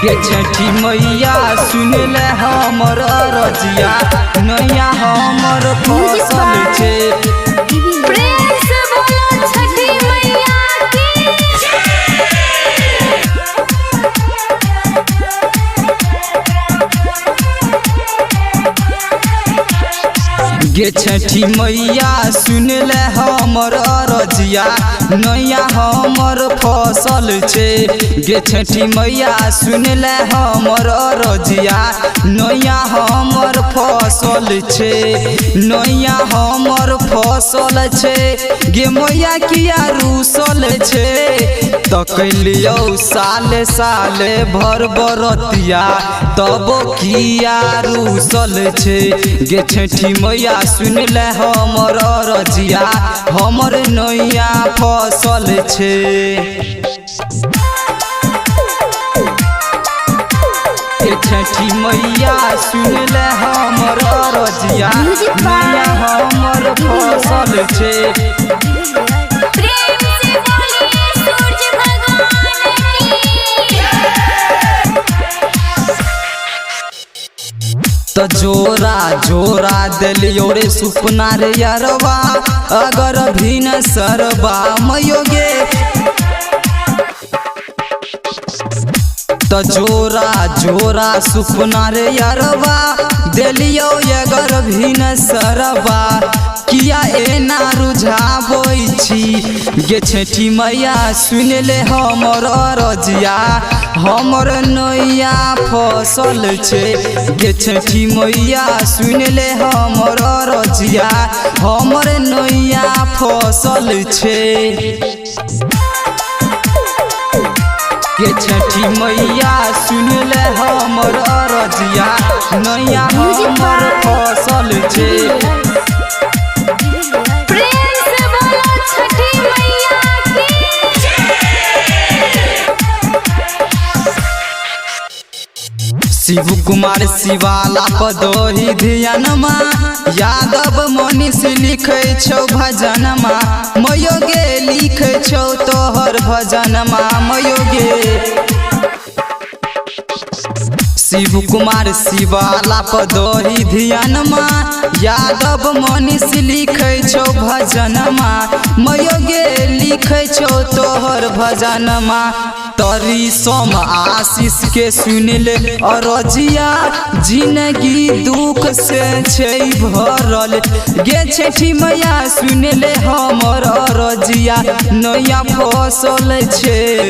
के छठी मैया सुन ले हमर रजिया नैया हमर फसल छे। प्रेम से बोलो छठी मैया की। गे छठी मैया सुन ले हमर रजिया नैया हमर फसल छे। गे छठी मैया सुन ले हमर रजिया नैया हमर फसल छे। नैया हमर फसल छे गे मैया किया रूसल छे। तो कैलियो साले साले भर बरतिया तब किया रूसल छे। गे छठी मैया सुन ले हमर रजिया हमर नैया फसल छे। गे छठी मैया सुन ले हमर रजिया नैया हमर फसल छे। प्रेम से बोलिए सूरज भगवान तो जोरा जोरा दिलियो रे सुपना रे यारवा अगर भी न सरबा मयोगे। तो जोरा जोरा सुपना रे यारवा दिलियो अगर भी न सरबा किया एना रुझाबोई छी। गे छठी मैया सुन ले हमर रजिया हमर नैया फसल छे। गे छठी मैया सुन ले हमर रजिया हमर नैया फसल छे। गे छठी मैया सुन ले हमर रजिया नैया हमर फसल छे। प्रेम से बोलो छठी मैया की। शिव कुमार शिवाला पदोही ध्यानमा यादव मनीष लिखे छौ भजनमा मयोगे लिखे छौ तोहर भजनमा मयोगे। शिव कुमार शिवाला पदोही ध्यानमा यादव मनीष लिखे छौ भजनमा मयोगे लिखे छौ तोहर भजनमा। तरी सोम आशीष के सुन ले रजिया जिंदगी दुख से छै भरल। गे छठी मैया सुन ले हमर रजिया नैया फसल छे।